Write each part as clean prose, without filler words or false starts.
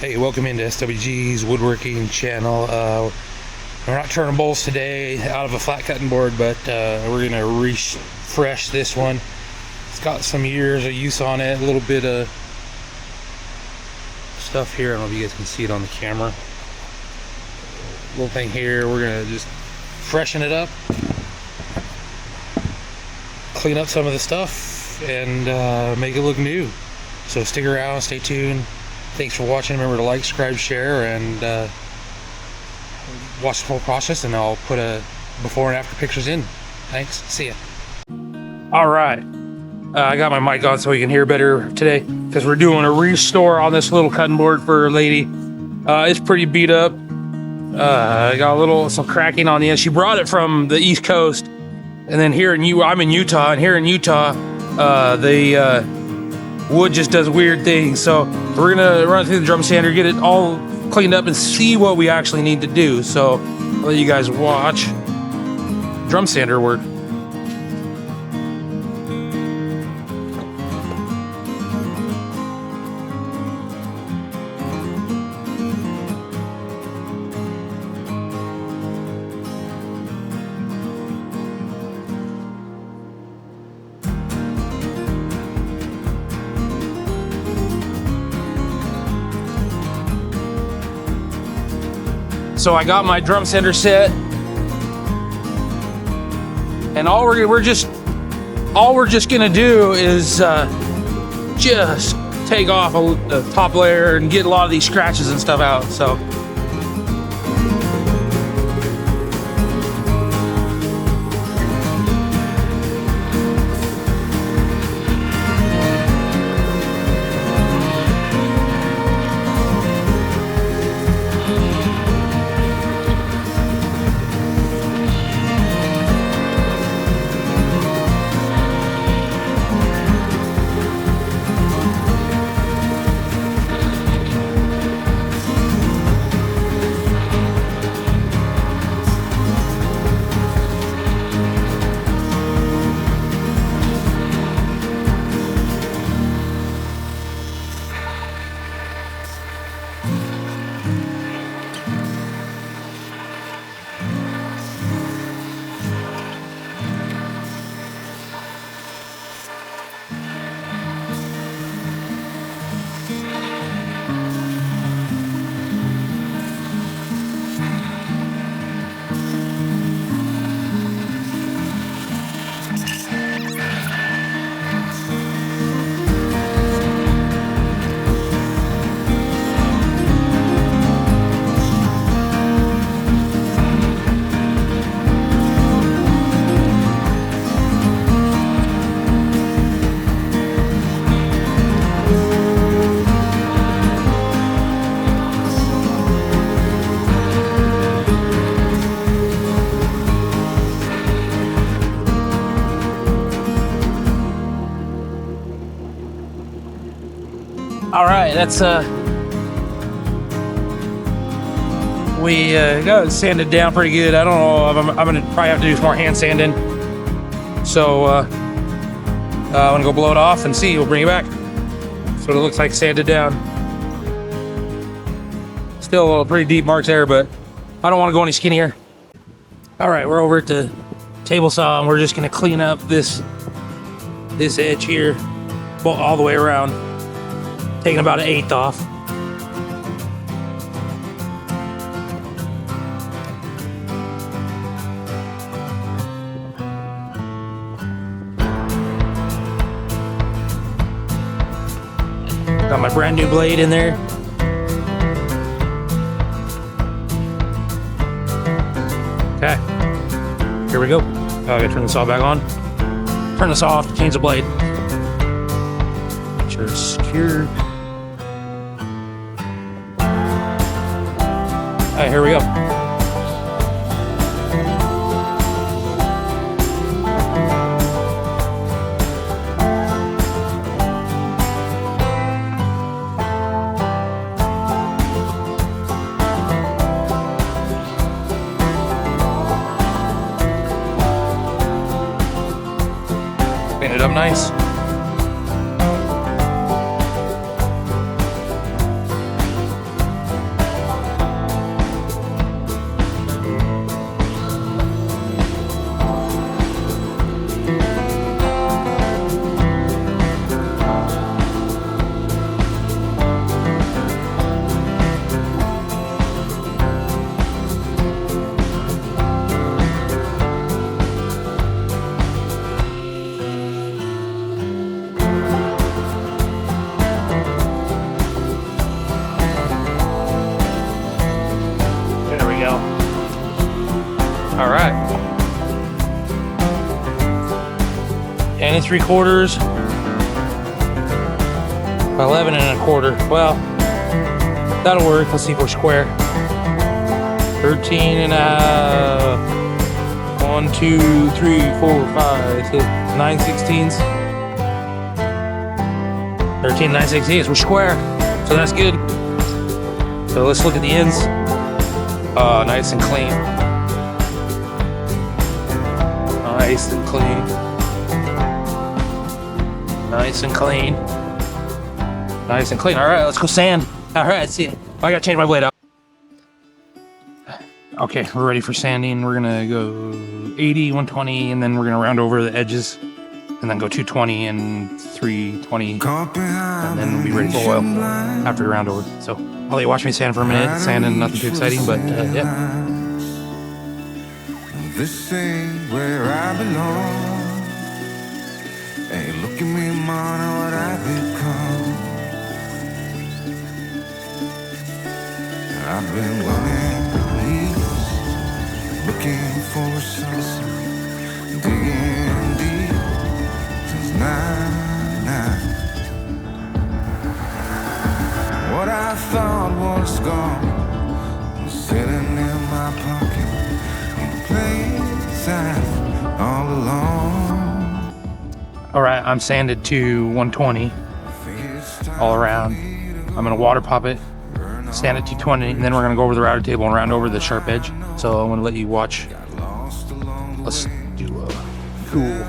Hey, welcome into SWG's Woodworking channel. We're not turning bowls today out of a flat cutting board, but we're gonna refresh this one. It's got some years of use on it, a little bit of stuff here. I don't know if you guys can see it on the camera. Little thing here, we're gonna just freshen it up, clean up some of the stuff, and make it look new. So stick around, stay tuned. Thanks for watching. Remember to like, subscribe, share, and watch the whole process, and I'll put a before and after pictures in. Thanks. See ya. All right. I got my mic on so you can hear better today because we're doing a restore on this little cutting board for a lady. It's pretty beat up. I got some cracking on the end. She brought it from the East Coast, and then I'm in Utah, and here in Utah, wood just does weird things. So we're gonna run it through the drum sander, get it all cleaned up, and see what we actually need to do. So I'll let you guys watch drum sander work. So I got my drum sander set, and all we're just gonna do is just take off a top layer and get a lot of these scratches and stuff out. So all right, that's we got it sanded down pretty good. I don't know, I'm gonna probably have to do some more hand sanding. So I'm gonna go blow it off and see. We'll bring it back. So it looks like sanded down. Still a little pretty deep marks there, but I don't want to go any skinnier. All right, we're over at the table saw, and we're just gonna clean up this edge here, all the way around. Taking about 1/8 off. Got my brand new blade in there. Okay, here we go. I gotta turn the saw back on. Turn the saw off to change the blade. Make sure it's secure. All right, here we go. Clean it up nice. All right. 10 3/4. 11 1/4. Well, that'll work. Let's see if we're square. 13 1, 2, 3, 4, 5, 6, 9 16ths. 13 9 16ths. We're square, so that's good. So let's look at the ends. Nice and clean. Nice and clean. Nice and clean. Nice and clean. All right, let's go sand. All right, let's see. I gotta change my blade out. Okay, we're ready for sanding. We're gonna go 80, 120, and then we're gonna round over the edges, and then go 220 and 320, and then we'll be ready for oil after we round over. So I'll let you watch me sand for a minute. Sanding, nothing too exciting, but yeah. This ain't where I belong. Hey, look at me, man, what I've become. I've been running leaves, looking for a source, digging deep since 99. What I thought was gone was sitting in my pocket, in plain sight all along. All right, I'm sanded to 120 all around. I'm gonna water pop it, sand it to 220, and then we're gonna go over the router table and round over the sharp edge. So I'm gonna let you watch. Let's do a cool.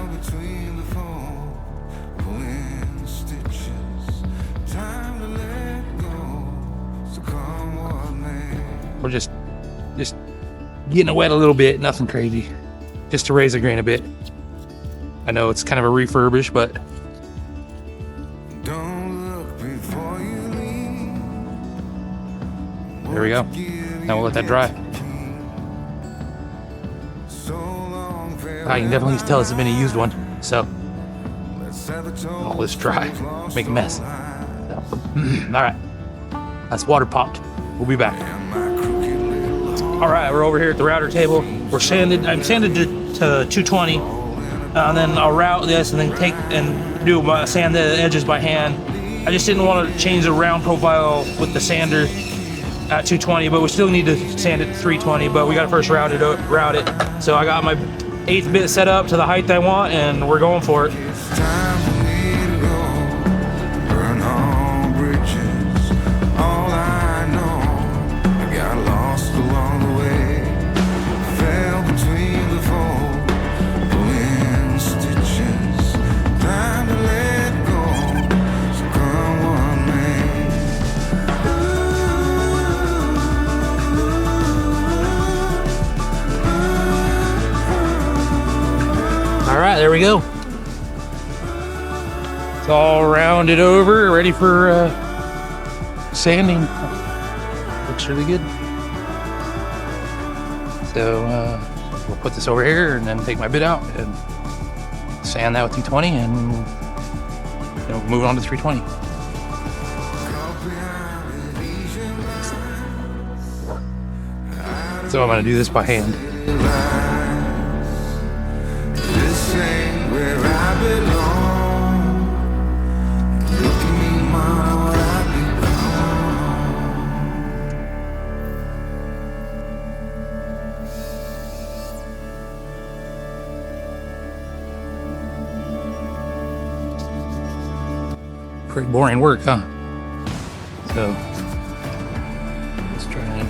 We're just getting it wet a little bit, nothing crazy, just to raise the grain a bit. I know it's kind of a refurbish, but there we go. Now we'll let that dry. I can definitely tell this has been a used one, so all this dry, make a mess. So, all right, that's water popped. We'll be back. All right, we're over here at the router table. We're sanded. I'm sanded to 220, and then I'll route this and then take and sand the edges by hand. I just didn't want to change the round profile with the sander at 220, but we still need to sand it to 320. But we got to first route it. So I got my 1/8 bit set up to the height I want, and we're going for it. All right, there we go. It's all rounded over, ready for sanding. Looks really good. So we'll put this over here and then take my bit out and sand that with 220, and then we'll move on to 320. So I'm gonna do this by hand. Pretty boring work, huh? So, let's try and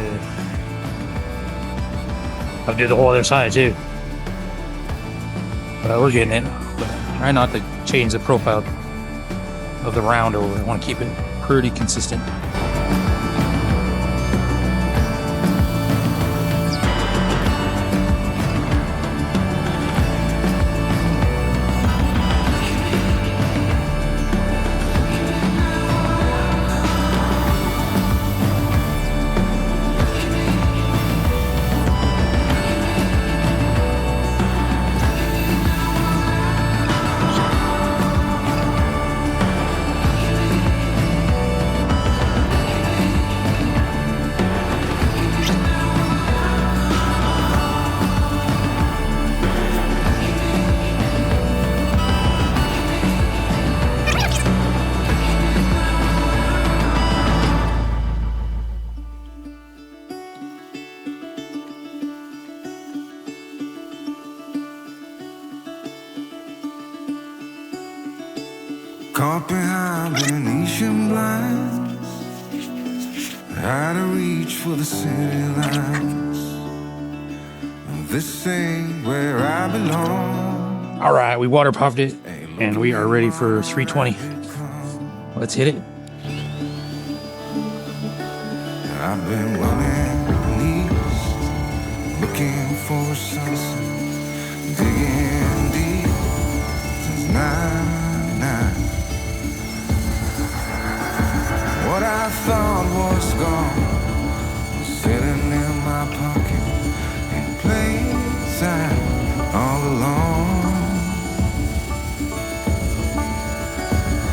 I'll do the whole other side too. But we're getting it. But try not to change the profile of the round over. I want to keep it pretty consistent. caught behind Venetian blinds, out of reach for the city lights. This ain't where I belong. All right, we water puffed it, and we are ready for 320. Let's hit it. I've been running east, looking for a sunset, digging deep since 99. What I thought was gone was sitting in my pocket in plain sight all along.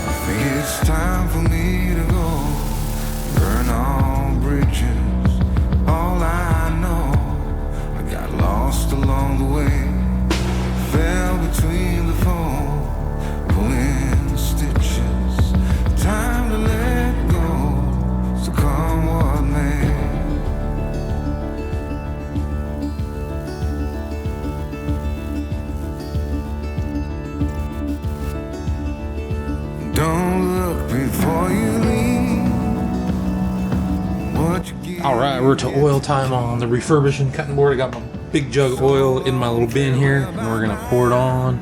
I think it's time for me to go, burn all bridges. All I know, I got lost along the way, fell between the foam, pulling stitches. Time to let go, so come what may. Don't look before you leave. What you get. All right, we're to oil time on the refurbishing cutting board. I got my big jug of oil in my little bin here, and we're gonna pour it on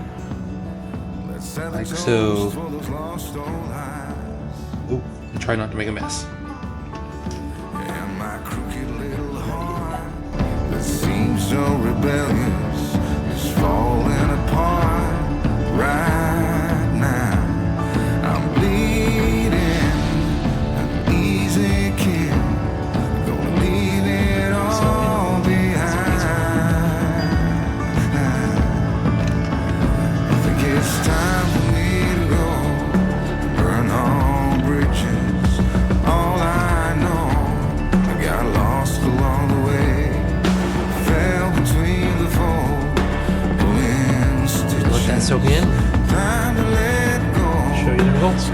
like so. Ooh, and try not to make a mess. And my crooked little heart that seems so rebellious is falling apart right now. I'm bleeding, an easy kid, gonna leave it all behind. I think it's time for me to go, burn all bridges. All I know, I got lost along the way, fell between the fold, pulling stitches. Let that soak in. Time to let go. Show you the results.